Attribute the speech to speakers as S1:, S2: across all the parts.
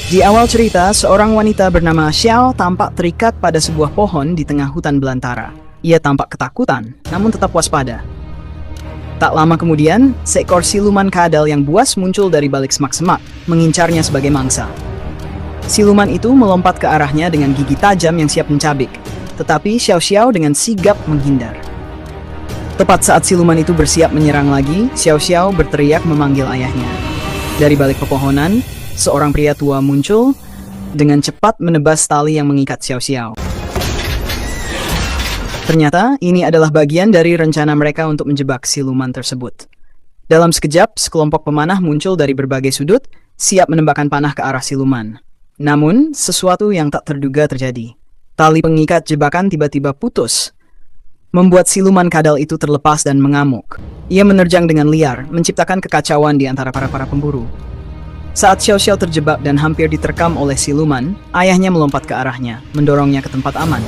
S1: Di awal cerita, seorang wanita bernama Xiao tampak terikat pada sebuah pohon di tengah hutan belantara. Ia tampak ketakutan, namun tetap waspada. Tak lama kemudian, seekor siluman kadal yang buas muncul dari balik semak-semak, mengincarnya sebagai mangsa. Siluman itu melompat ke arahnya dengan gigi tajam yang siap mencabik, tetapi Xiao Xiao dengan sigap menghindar. Tepat saat siluman itu bersiap menyerang lagi, Xiao Xiao berteriak memanggil ayahnya. Dari balik pepohonan, seorang pria tua muncul dengan cepat menebas tali yang mengikat Xiao Xiao. Ternyata, ini adalah bagian dari rencana mereka untuk menjebak siluman tersebut. Dalam sekejap, sekelompok pemanah muncul dari berbagai sudut, siap menembakkan panah ke arah siluman. Namun, sesuatu yang tak terduga terjadi. Tali pengikat jebakan tiba-tiba putus, membuat siluman kadal itu terlepas dan mengamuk. Ia menerjang dengan liar, menciptakan kekacauan di antara para pemburu. Saat Xiao Xiao terjebak dan hampir diterkam oleh siluman, ayahnya melompat ke arahnya, mendorongnya ke tempat aman.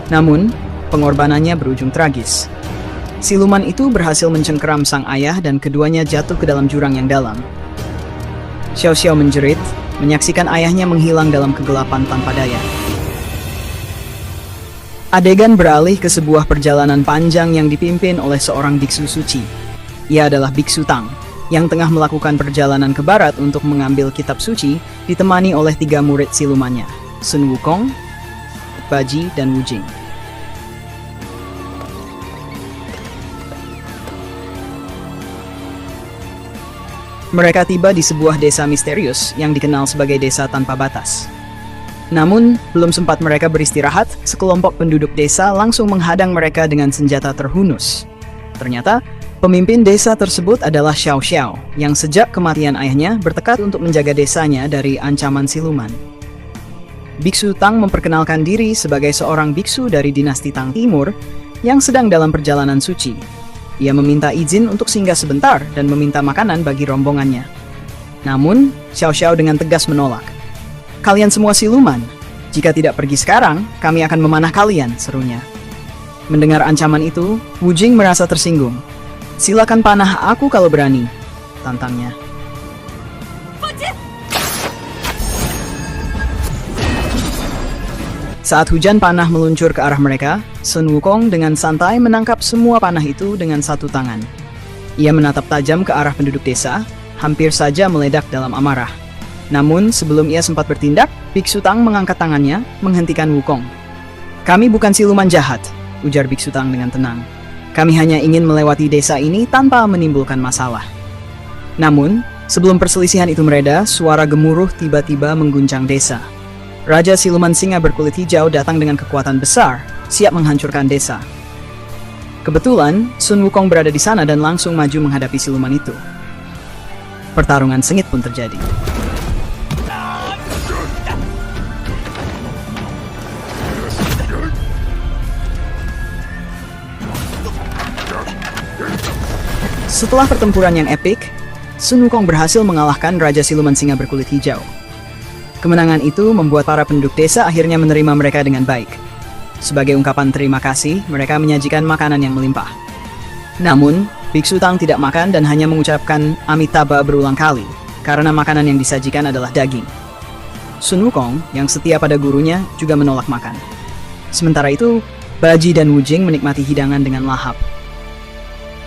S1: Namun, pengorbanannya berujung tragis. Siluman itu berhasil mencengkeram sang ayah dan keduanya jatuh ke dalam jurang yang dalam. Xiao Xiao menjerit, menyaksikan ayahnya menghilang dalam kegelapan tanpa daya. Adegan beralih ke sebuah perjalanan panjang yang dipimpin oleh seorang biksu suci. Ia adalah Biksu Tang, yang tengah melakukan perjalanan ke barat untuk mengambil kitab suci, ditemani oleh 3 murid silumannya, Sun Wukong, Baji, dan Wu Jing. Mereka tiba di sebuah desa misterius yang dikenal sebagai desa tanpa batas. Namun, belum sempat mereka beristirahat, sekelompok penduduk desa langsung menghadang mereka dengan senjata terhunus. Ternyata, pemimpin desa tersebut adalah Xiao Xiao, yang sejak kematian ayahnya bertekad untuk menjaga desanya dari ancaman siluman. Biksu Tang memperkenalkan diri sebagai seorang biksu dari dinasti Tang Timur yang sedang dalam perjalanan suci. Ia meminta izin untuk singgah sebentar dan meminta makanan bagi rombongannya. Namun, Xiao Xiao dengan tegas menolak. "Kalian semua siluman. Jika tidak pergi sekarang, kami akan memanah kalian," serunya. Mendengar ancaman itu, Wu Jing merasa tersinggung. "Silakan panah aku kalau berani," tantangnya. Saat hujan panah meluncur ke arah mereka, Sun Wukong dengan santai menangkap semua panah itu dengan satu tangan. Ia menatap tajam ke arah penduduk desa, hampir saja meledak dalam amarah. Namun, sebelum ia sempat bertindak, Biksu Tang mengangkat tangannya, menghentikan Wukong. "Kami bukan siluman jahat," ujar Biksu Tang dengan tenang. "Kami hanya ingin melewati desa ini tanpa menimbulkan masalah." Namun, sebelum perselisihan itu mereda, suara gemuruh tiba-tiba mengguncang desa. Raja Siluman Singa berkulit hijau datang dengan kekuatan besar, siap menghancurkan desa. Kebetulan, Sun Wukong berada di sana dan langsung maju menghadapi siluman itu. Pertarungan sengit pun terjadi. Setelah pertempuran yang epik, Sun Wukong berhasil mengalahkan Raja Siluman Singa berkulit hijau. Kemenangan itu membuat para penduduk desa akhirnya menerima mereka dengan baik. Sebagai ungkapan terima kasih, mereka menyajikan makanan yang melimpah. Namun, Biksu Tang tidak makan dan hanya mengucapkan Amitabha berulang kali, karena makanan yang disajikan adalah daging. Sun Wukong, yang setia pada gurunya, juga menolak makan. Sementara itu, Baji dan Wu Jing menikmati hidangan dengan lahap.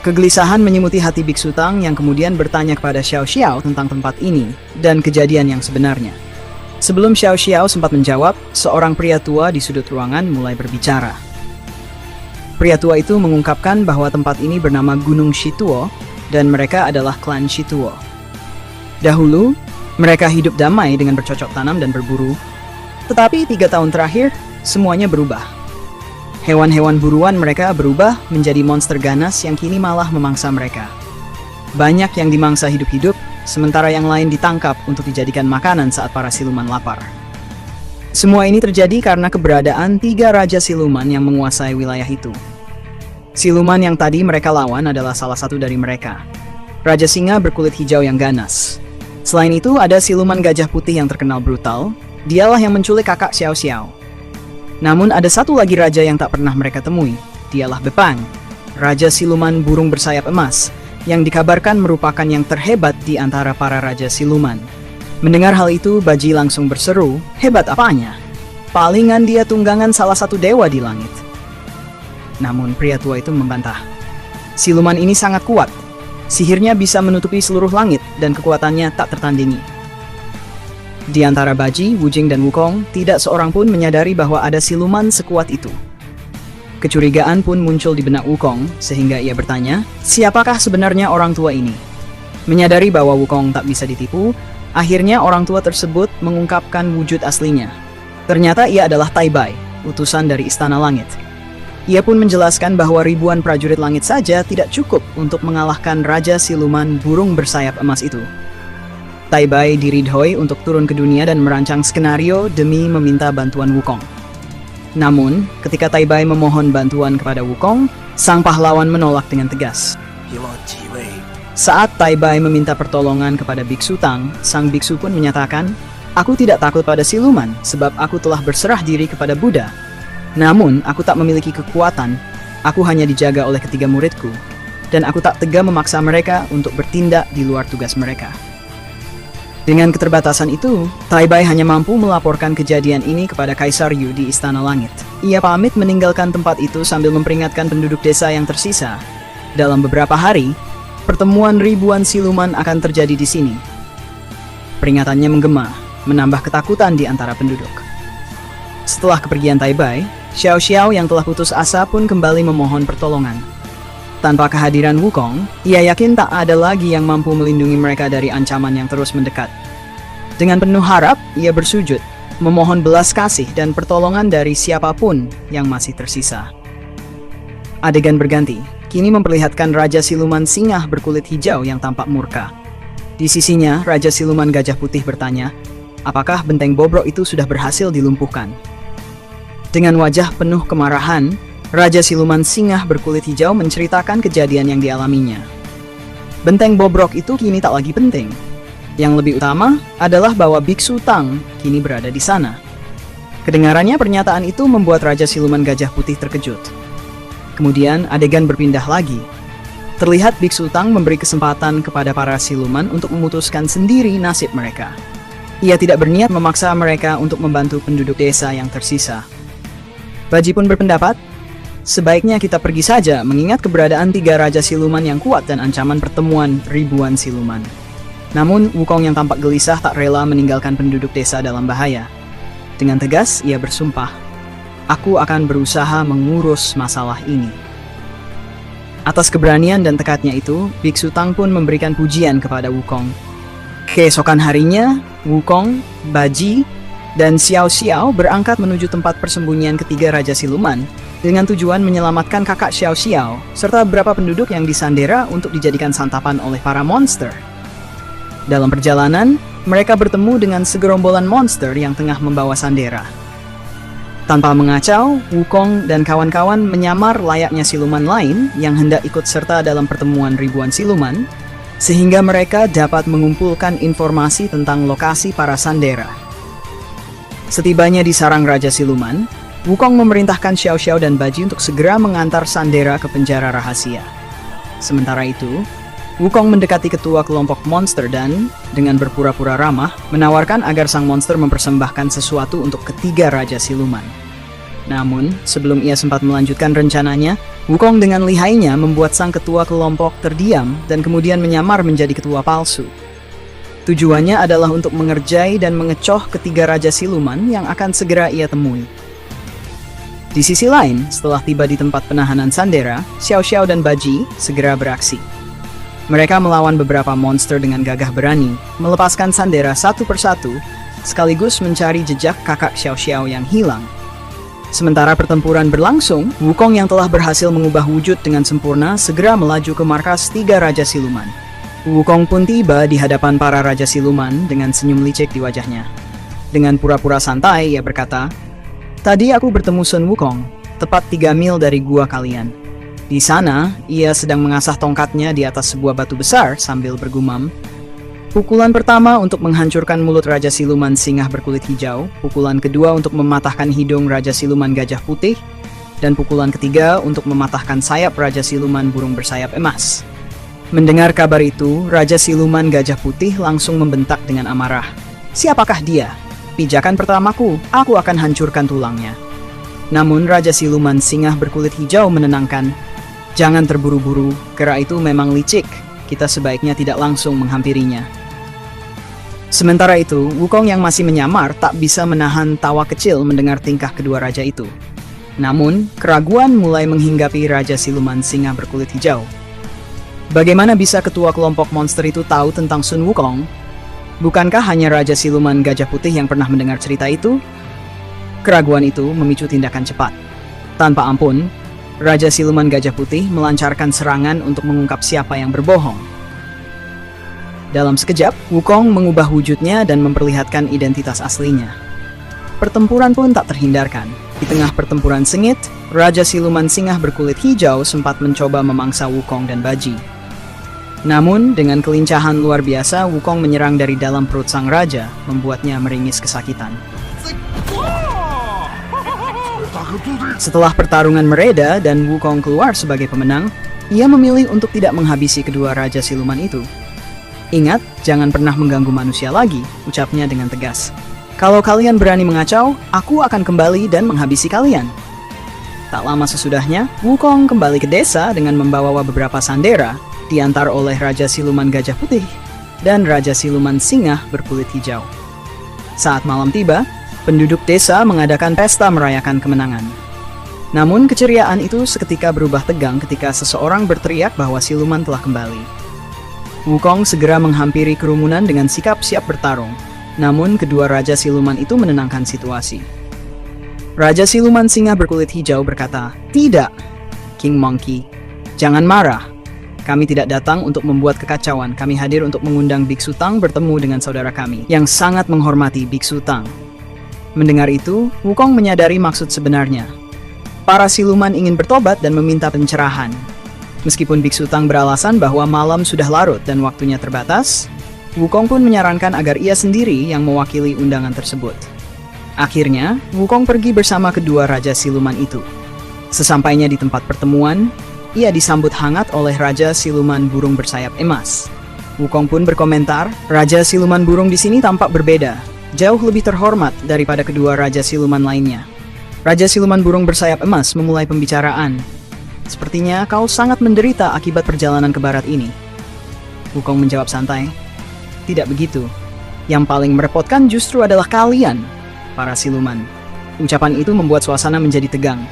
S1: Kegelisahan menyemuti hati Biksu Tang yang kemudian bertanya kepada Xiao Xiao tentang tempat ini dan kejadian yang sebenarnya. Sebelum Xiao Xiao sempat menjawab, seorang pria tua di sudut ruangan mulai berbicara. Pria tua itu mengungkapkan bahwa tempat ini bernama Gunung Shituo dan mereka adalah klan Shituo. Dahulu, mereka hidup damai dengan bercocok tanam dan berburu. Tetapi 3 tahun terakhir, semuanya berubah. Hewan-hewan buruan mereka berubah menjadi monster ganas yang kini malah memangsa mereka. Banyak yang dimangsa hidup-hidup, sementara yang lain ditangkap untuk dijadikan makanan saat para siluman lapar. Semua ini terjadi karena keberadaan 3 raja siluman yang menguasai wilayah itu. Siluman yang tadi mereka lawan adalah salah satu dari mereka. Raja Singa berkulit hijau yang ganas. Selain itu, ada siluman gajah putih yang terkenal brutal. Dialah yang menculik kakak Xiao Xiao. Namun ada satu lagi raja yang tak pernah mereka temui. Dialah Bepang, raja siluman burung bersayap emas, yang dikabarkan merupakan yang terhebat di antara para raja siluman. Mendengar hal itu, Baji langsung berseru, "Hebat apanya? Palingan dia tunggangan salah satu dewa di langit." Namun pria tua itu membantah, "Siluman ini sangat kuat. Sihirnya bisa menutupi seluruh langit dan kekuatannya tak tertandingi." Di antara Baji, Wujing dan Wukong, tidak seorang pun menyadari bahwa ada siluman sekuat itu. Kecurigaan pun muncul di benak Wukong, sehingga ia bertanya, siapakah sebenarnya orang tua ini? Menyadari bahwa Wukong tak bisa ditipu, akhirnya orang tua tersebut mengungkapkan wujud aslinya. Ternyata ia adalah Tai Bai, utusan dari Istana Langit. Ia pun menjelaskan bahwa ribuan prajurit langit saja tidak cukup untuk mengalahkan Raja Siluman burung bersayap emas itu. Tai Bai diridhoi untuk turun ke dunia dan merancang skenario demi meminta bantuan Wukong. Namun, ketika Tai Bai memohon bantuan kepada Wukong, sang pahlawan menolak dengan tegas. Saat Tai Bai meminta pertolongan kepada Biksu Tang, sang biksu pun menyatakan, "Aku tidak takut pada siluman, sebab aku telah berserah diri kepada Buddha. Namun, aku tak memiliki kekuatan, aku hanya dijaga oleh ketiga muridku, dan aku tak tega memaksa mereka untuk bertindak di luar tugas mereka." Dengan keterbatasan itu, Tai Bai hanya mampu melaporkan kejadian ini kepada Kaisar Yu di Istana Langit. Ia pamit meninggalkan tempat itu sambil memperingatkan penduduk desa yang tersisa. Dalam beberapa hari, pertemuan ribuan siluman akan terjadi di sini. Peringatannya menggema, menambah ketakutan di antara penduduk. Setelah kepergian Tai Bai, Xiao Xiao yang telah putus asa pun kembali memohon pertolongan. Tanpa kehadiran Wukong, ia yakin tak ada lagi yang mampu melindungi mereka dari ancaman yang terus mendekat. Dengan penuh harap, ia bersujud, memohon belas kasih dan pertolongan dari siapapun yang masih tersisa. Adegan berganti, kini memperlihatkan Raja Siluman Singa berkulit hijau yang tampak murka. Di sisinya, Raja Siluman Gajah Putih bertanya, apakah benteng bobrok itu sudah berhasil dilumpuhkan? Dengan wajah penuh kemarahan, Raja Siluman Singa berkulit hijau menceritakan kejadian yang dialaminya. Benteng bobrok itu kini tak lagi penting. Yang lebih utama adalah bahwa Biksu Tang kini berada di sana. Kedengarannya pernyataan itu membuat Raja Siluman Gajah Putih terkejut. Kemudian adegan berpindah lagi. Terlihat Biksu Tang memberi kesempatan kepada para siluman untuk memutuskan sendiri nasib mereka. Ia tidak berniat memaksa mereka untuk membantu penduduk desa yang tersisa. Baji pun berpendapat, sebaiknya kita pergi saja mengingat keberadaan tiga Raja Siluman yang kuat dan ancaman pertemuan ribuan siluman. Namun, Wukong yang tampak gelisah tak rela meninggalkan penduduk desa dalam bahaya. Dengan tegas, ia bersumpah, "Aku akan berusaha mengurus masalah ini." Atas keberanian dan tekadnya itu, Biksu Tang pun memberikan pujian kepada Wukong. Keesokan harinya, Wukong, Baji, dan Xiao Xiao berangkat menuju tempat persembunyian ketiga Raja Siluman dengan tujuan menyelamatkan kakak Xiao Xiao serta beberapa penduduk yang disandera untuk dijadikan santapan oleh para monster. Dalam perjalanan, mereka bertemu dengan segerombolan monster yang tengah membawa sandera. Tanpa mengacau, Wukong dan kawan-kawan menyamar layaknya siluman lain yang hendak ikut serta dalam pertemuan ribuan siluman, sehingga mereka dapat mengumpulkan informasi tentang lokasi para sandera. Setibanya di sarang Raja Siluman, Wukong memerintahkan Xiao Xiao dan Baji untuk segera mengantar sandera ke penjara rahasia. Sementara itu, Wukong mendekati ketua kelompok monster dan, dengan berpura-pura ramah, menawarkan agar sang monster mempersembahkan sesuatu untuk ketiga Raja Siluman. Namun, sebelum ia sempat melanjutkan rencananya, Wukong dengan lihainya membuat sang ketua kelompok terdiam dan kemudian menyamar menjadi ketua palsu. Tujuannya adalah untuk mengerjai dan mengecoh ketiga Raja Siluman yang akan segera ia temui. Di sisi lain, setelah tiba di tempat penahanan sandera, Xiao Xiao dan Baji segera beraksi. Mereka melawan beberapa monster dengan gagah berani, melepaskan sandera satu persatu, sekaligus mencari jejak kakak Xiao Xiao yang hilang. Sementara pertempuran berlangsung, Wukong yang telah berhasil mengubah wujud dengan sempurna segera melaju ke markas tiga Raja Siluman. Wukong pun tiba di hadapan para Raja Siluman dengan senyum licik di wajahnya. Dengan pura-pura santai, ia berkata, "Tadi aku bertemu Sun Wukong, tepat 3 mil dari gua kalian. Di sana, ia sedang mengasah tongkatnya di atas sebuah batu besar sambil bergumam. Pukulan pertama untuk menghancurkan mulut Raja Siluman Singa berkulit hijau, pukulan kedua untuk mematahkan hidung Raja Siluman Gajah Putih, dan pukulan ketiga untuk mematahkan sayap Raja Siluman Burung Bersayap Emas." Mendengar kabar itu, Raja Siluman Gajah Putih langsung membentak dengan amarah. Siapakah dia? Pijakan pertamaku, aku akan hancurkan tulangnya. Namun Raja Siluman Singa berkulit hijau menenangkan, jangan terburu-buru, kera itu memang licik, kita sebaiknya tidak langsung menghampirinya. Sementara itu, Wukong yang masih menyamar tak bisa menahan tawa kecil mendengar tingkah kedua raja itu. Namun, keraguan mulai menghinggapi Raja Siluman Singa berkulit hijau. Bagaimana bisa ketua kelompok monster itu tahu tentang Sun Wukong? Bukankah hanya Raja Siluman Gajah Putih yang pernah mendengar cerita itu? Keraguan itu memicu tindakan cepat. Tanpa ampun, Raja Siluman Gajah Putih melancarkan serangan untuk mengungkap siapa yang berbohong. Dalam sekejap, Wukong mengubah wujudnya dan memperlihatkan identitas aslinya. Pertempuran pun tak terhindarkan. Di tengah pertempuran sengit, Raja Siluman Singa berkulit hijau sempat mencoba memangsa Wukong dan Baji. Namun, dengan kelincahan luar biasa, Wukong menyerang dari dalam perut sang raja, membuatnya meringis kesakitan. Setelah pertarungan mereda dan Wukong keluar sebagai pemenang, ia memilih untuk tidak menghabisi kedua Raja Siluman itu. Ingat, jangan pernah mengganggu manusia lagi, ucapnya dengan tegas. Kalau kalian berani mengacau, aku akan kembali dan menghabisi kalian. Tak lama sesudahnya, Wukong kembali ke desa dengan membawa beberapa sandera, diantar oleh Raja Siluman Gajah Putih dan Raja Siluman Singa berkulit hijau. Saat malam tiba, penduduk desa mengadakan pesta merayakan kemenangan. Namun keceriaan itu seketika berubah tegang ketika seseorang berteriak bahwa siluman telah kembali. Wukong segera menghampiri kerumunan dengan sikap siap bertarung. Namun kedua Raja Siluman itu menenangkan situasi. Raja Siluman Singa berkulit hijau berkata, "Tidak, King Monkey, jangan marah. Kami tidak datang untuk membuat kekacauan, kami hadir untuk mengundang Biksu Tang bertemu dengan saudara kami yang sangat menghormati Biksu Tang." Mendengar itu, Wukong menyadari maksud sebenarnya. Para siluman ingin bertobat dan meminta pencerahan. Meskipun Biksu Tang beralasan bahwa malam sudah larut dan waktunya terbatas, Wukong pun menyarankan agar ia sendiri yang mewakili undangan tersebut. Akhirnya, Wukong pergi bersama kedua Raja Siluman itu. Sesampainya di tempat pertemuan, ia disambut hangat oleh Raja Siluman Burung Bersayap Emas. Wukong pun berkomentar, Raja Siluman Burung di sini tampak berbeda, jauh lebih terhormat daripada kedua Raja Siluman lainnya. Raja Siluman Burung Bersayap Emas memulai pembicaraan. Sepertinya kau sangat menderita akibat perjalanan ke barat ini. Wukong menjawab santai. Tidak begitu. Yang paling merepotkan justru adalah kalian, para siluman. Ucapan itu membuat suasana menjadi tegang.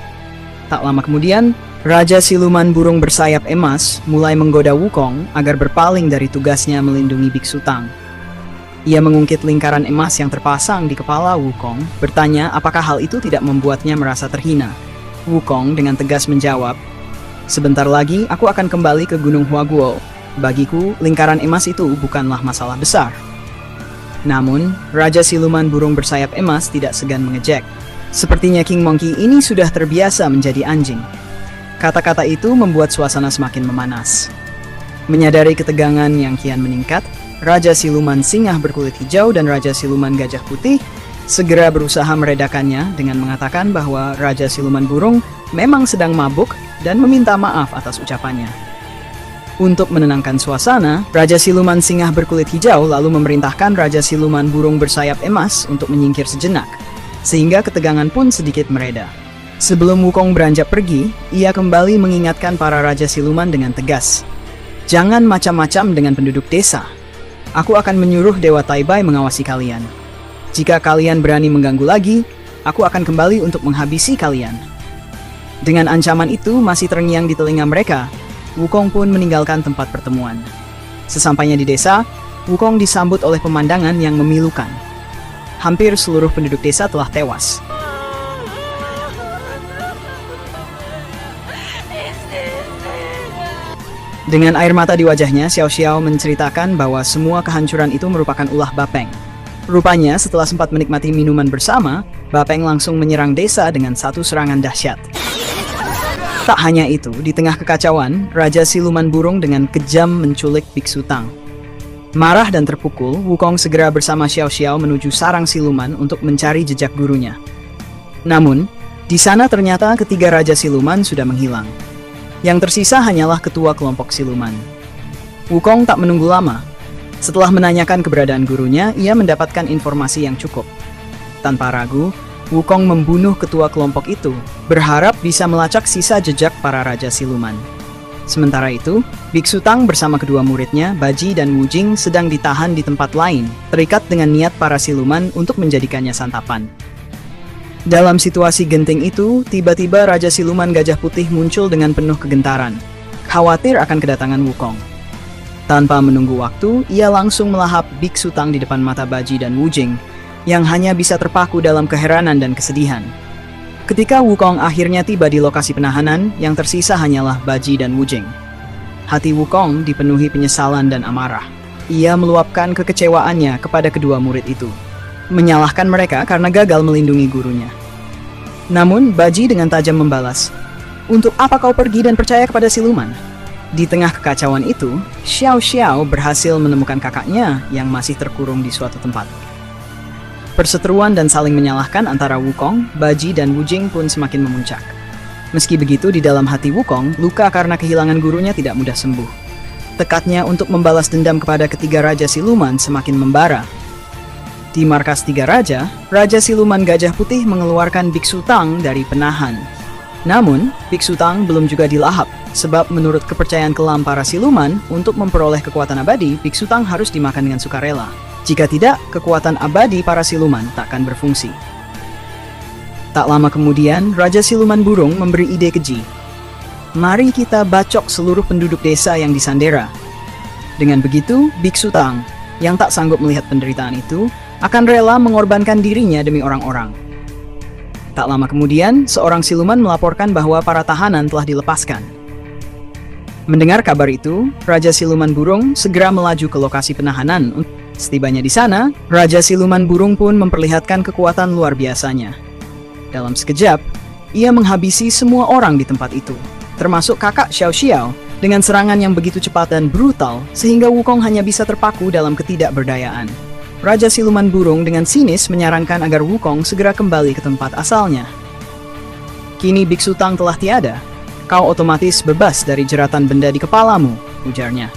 S1: Tak lama kemudian, Raja Siluman Burung Bersayap Emas mulai menggoda Wukong agar berpaling dari tugasnya melindungi Biksu Tang. Ia mengungkit lingkaran emas yang terpasang di kepala Wukong, bertanya apakah hal itu tidak membuatnya merasa terhina. Wukong dengan tegas menjawab, "Sebentar lagi aku akan kembali ke Gunung Huaguo. Bagiku, lingkaran emas itu bukanlah masalah besar." Namun, Raja Siluman Burung Bersayap Emas tidak segan mengejek. Sepertinya King Monkey ini sudah terbiasa menjadi anjing. Kata-kata itu membuat suasana semakin memanas. Menyadari ketegangan yang kian meningkat, Raja Siluman Singa berkulit hijau dan Raja Siluman Gajah Putih segera berusaha meredakannya dengan mengatakan bahwa Raja Siluman Burung memang sedang mabuk dan meminta maaf atas ucapannya. Untuk menenangkan suasana, Raja Siluman Singa berkulit hijau lalu memerintahkan Raja Siluman Burung Bersayap Emas untuk menyingkir sejenak, sehingga ketegangan pun sedikit mereda. Sebelum Wukong beranjak pergi, ia kembali mengingatkan para Raja Siluman dengan tegas. "Jangan macam-macam dengan penduduk desa. Aku akan menyuruh Dewa Taibai mengawasi kalian. Jika kalian berani mengganggu lagi, aku akan kembali untuk menghabisi kalian." Dengan ancaman itu masih terngiang di telinga mereka, Wukong pun meninggalkan tempat pertemuan. Sesampainya di desa, Wukong disambut oleh pemandangan yang memilukan. Hampir seluruh penduduk desa telah tewas. Dengan air mata di wajahnya, Xiao Xiao menceritakan bahwa semua kehancuran itu merupakan ulah Bapeng. Rupanya, setelah sempat menikmati minuman bersama, Bapeng langsung menyerang desa dengan satu serangan dahsyat. Tak hanya itu, di tengah kekacauan, Raja Siluman Burung dengan kejam menculik Biksu Tang. Marah dan terpukul, Wukong segera bersama Xiao Xiao menuju sarang siluman untuk mencari jejak gurunya. Namun, di sana ternyata ketiga Raja Siluman sudah menghilang. Yang tersisa hanyalah ketua kelompok siluman. Wukong tak menunggu lama. Setelah menanyakan keberadaan gurunya, ia mendapatkan informasi yang cukup. Tanpa ragu, Wukong membunuh ketua kelompok itu, berharap bisa melacak sisa jejak para Raja Siluman. Sementara itu, Biksu Tang bersama kedua muridnya, Baji dan Wu Jing, sedang ditahan di tempat lain, terikat dengan niat para siluman untuk menjadikannya santapan. Dalam situasi genting itu, tiba-tiba Raja Siluman Gajah Putih muncul dengan penuh kegentaran, khawatir akan kedatangan Wukong. Tanpa menunggu waktu, ia langsung melahap Biksu Tang di depan mata Baji dan Wu Jing, yang hanya bisa terpaku dalam keheranan dan kesedihan. Ketika Wukong akhirnya tiba di lokasi penahanan, yang tersisa hanyalah Baji dan Wu Jing. Hati Wukong dipenuhi penyesalan dan amarah. Ia meluapkan kekecewaannya kepada kedua murid itu, menyalahkan mereka karena gagal melindungi gurunya. Namun, Baji dengan tajam membalas, "Untuk apa kau pergi dan percaya kepada siluman?" Di tengah kekacauan itu, Xiao Xiao berhasil menemukan kakaknya yang masih terkurung di suatu tempat. Perseteruan dan saling menyalahkan antara Wukong, Baji, dan Wu Jing pun semakin memuncak. Meski begitu, di dalam hati Wukong, luka karena kehilangan gurunya tidak mudah sembuh. Tekadnya untuk membalas dendam kepada ketiga Raja Siluman semakin membara. Di markas tiga Raja, Raja Siluman Gajah Putih mengeluarkan Biksu Tang dari penahan. Namun, Biksu Tang belum juga dilahap, sebab menurut kepercayaan kelam para siluman, untuk memperoleh kekuatan abadi, Biksu Tang harus dimakan dengan sukarela. Jika tidak, kekuatan abadi para siluman takkan berfungsi. Tak lama kemudian, Raja Siluman Burung memberi ide keji. "Mari kita bacok seluruh penduduk desa yang disandera." Dengan begitu, Biksu Tang, yang tak sanggup melihat penderitaan itu, akan rela mengorbankan dirinya demi orang-orang. Tak lama kemudian, seorang siluman melaporkan bahwa para tahanan telah dilepaskan. Mendengar kabar itu, Raja Siluman Burung segera melaju ke lokasi penahanan. Setibanya di sana, Raja Siluman Burung pun memperlihatkan kekuatan luar biasanya. Dalam sekejap, ia menghabisi semua orang di tempat itu, termasuk kakak Xiao Xiao, dengan serangan yang begitu cepat dan brutal, sehingga Wukong hanya bisa terpaku dalam ketidakberdayaan. Raja Siluman Burung dengan sinis menyarankan agar Wukong segera kembali ke tempat asalnya. "Kini Biksu Tang telah tiada. Kau otomatis bebas dari jeratan benda di kepalamu," ujarnya.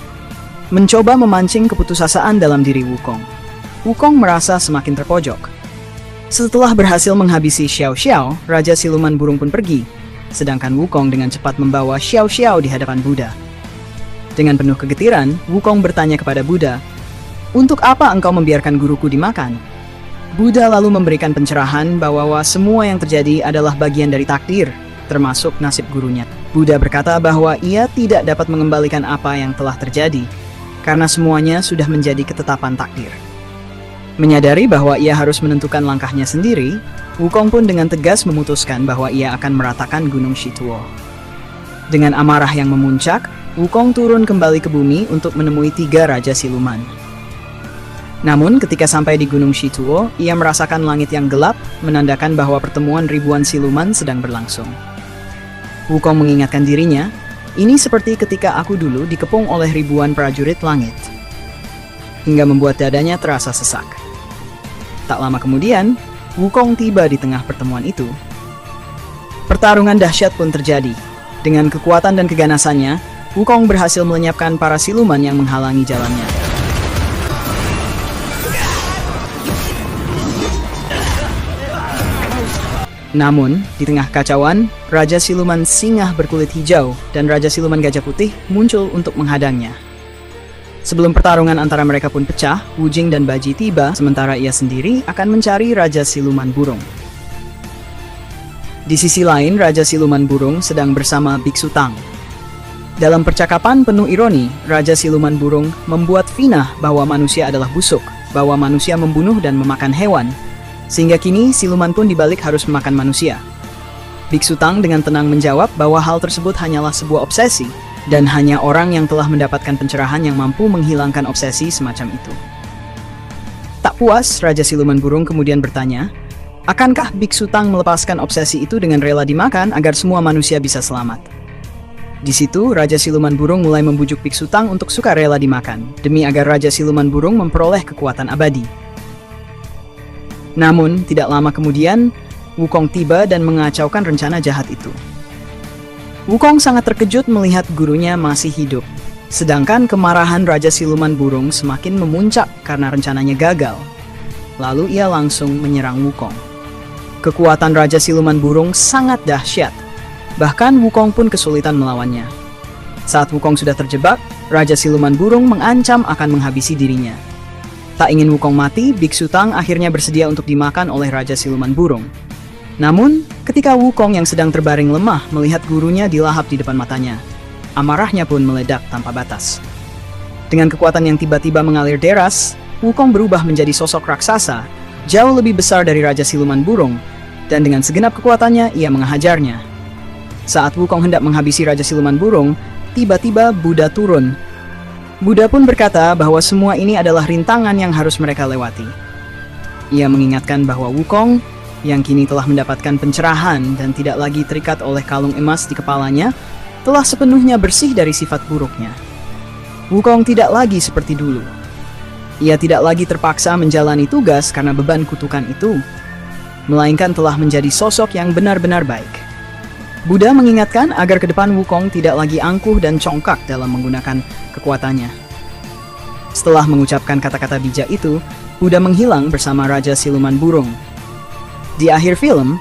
S1: Mencoba memancing keputusasaan dalam diri Wukong. Wukong merasa semakin terpojok. Setelah berhasil menghabisi Xiao Xiao, Raja Siluman Burung pun pergi, sedangkan Wukong dengan cepat membawa Xiao Xiao di hadapan Buddha. Dengan penuh kegetiran, Wukong bertanya kepada Buddha, "Untuk apa engkau membiarkan guruku dimakan?" Buddha lalu memberikan pencerahan bahwa semua yang terjadi adalah bagian dari takdir, termasuk nasib gurunya. Buddha berkata bahwa ia tidak dapat mengembalikan apa yang telah terjadi, karena semuanya sudah menjadi ketetapan takdir. Menyadari bahwa ia harus menentukan langkahnya sendiri, Wukong pun dengan tegas memutuskan bahwa ia akan meratakan Gunung Shituo. Dengan amarah yang memuncak, Wukong turun kembali ke bumi untuk menemui tiga Raja Siluman. Namun ketika sampai di Gunung Shituo, ia merasakan langit yang gelap, menandakan bahwa pertemuan ribuan siluman sedang berlangsung. Wukong mengingatkan dirinya, "Ini seperti ketika aku dulu dikepung oleh ribuan prajurit langit," hingga membuat dadanya terasa sesak. Tak lama kemudian, Wukong tiba di tengah pertemuan itu. Pertarungan dahsyat pun terjadi. Dengan kekuatan dan keganasannya, Wukong berhasil melenyapkan para siluman yang menghalangi jalannya. Namun, di tengah kacauan, Raja Siluman Singa berkulit hijau dan Raja Siluman Gajah Putih muncul untuk menghadangnya. Sebelum pertarungan antara mereka pun pecah, Wu Jing dan Baji tiba, sementara ia sendiri akan mencari Raja Siluman Burung. Di sisi lain, Raja Siluman Burung sedang bersama Biksu Tang. Dalam percakapan penuh ironi, Raja Siluman Burung membuat finah bahwa manusia adalah busuk, bahwa manusia membunuh dan memakan hewan, sehingga kini siluman pun dibalik harus memakan manusia. Biksu Tang dengan tenang menjawab bahwa hal tersebut hanyalah sebuah obsesi, dan hanya orang yang telah mendapatkan pencerahan yang mampu menghilangkan obsesi semacam itu. Tak puas, Raja Siluman Burung kemudian bertanya, akankah Biksu Tang melepaskan obsesi itu dengan rela dimakan agar semua manusia bisa selamat? Di situ, Raja Siluman Burung mulai membujuk Biksu Tang untuk sukarela dimakan, demi agar Raja Siluman Burung memperoleh kekuatan abadi. Namun, tidak lama kemudian, Wukong tiba dan mengacaukan rencana jahat itu. Wukong sangat terkejut melihat gurunya masih hidup. Sedangkan kemarahan Raja Siluman Burung semakin memuncak karena rencananya gagal. Lalu ia langsung menyerang Wukong. Kekuatan Raja Siluman Burung sangat dahsyat. Bahkan Wukong pun kesulitan melawannya. Saat Wukong sudah terjebak, Raja Siluman Burung mengancam akan menghabisi dirinya. Tak ingin Wukong mati, Biksu Tang akhirnya bersedia untuk dimakan oleh Raja Siluman Burung. Namun, ketika Wukong yang sedang terbaring lemah melihat gurunya dilahap di depan matanya, amarahnya pun meledak tanpa batas. Dengan kekuatan yang tiba-tiba mengalir deras, Wukong berubah menjadi sosok raksasa, jauh lebih besar dari Raja Siluman Burung, dan dengan segenap kekuatannya ia menghajarnya. Saat Wukong hendak menghabisi Raja Siluman Burung, tiba-tiba Buddha turun. Buddha pun berkata bahwa semua ini adalah rintangan yang harus mereka lewati. Ia mengingatkan bahwa Wukong, yang kini telah mendapatkan pencerahan dan tidak lagi terikat oleh kalung emas di kepalanya, telah sepenuhnya bersih dari sifat buruknya. Wukong tidak lagi seperti dulu. Ia tidak lagi terpaksa menjalani tugas karena beban kutukan itu, melainkan telah menjadi sosok yang benar-benar baik. Buddha mengingatkan agar ke depan Wukong tidak lagi angkuh dan congkak dalam menggunakan kekuatannya. Setelah mengucapkan kata-kata bijak itu, Buddha menghilang bersama Raja Siluman Burung. Di akhir film,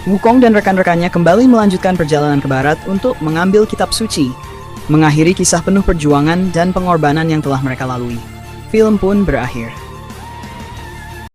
S1: Wukong dan rekan-rekannya kembali melanjutkan perjalanan ke barat untuk mengambil kitab suci, mengakhiri kisah penuh perjuangan dan pengorbanan yang telah mereka lalui. Film pun berakhir.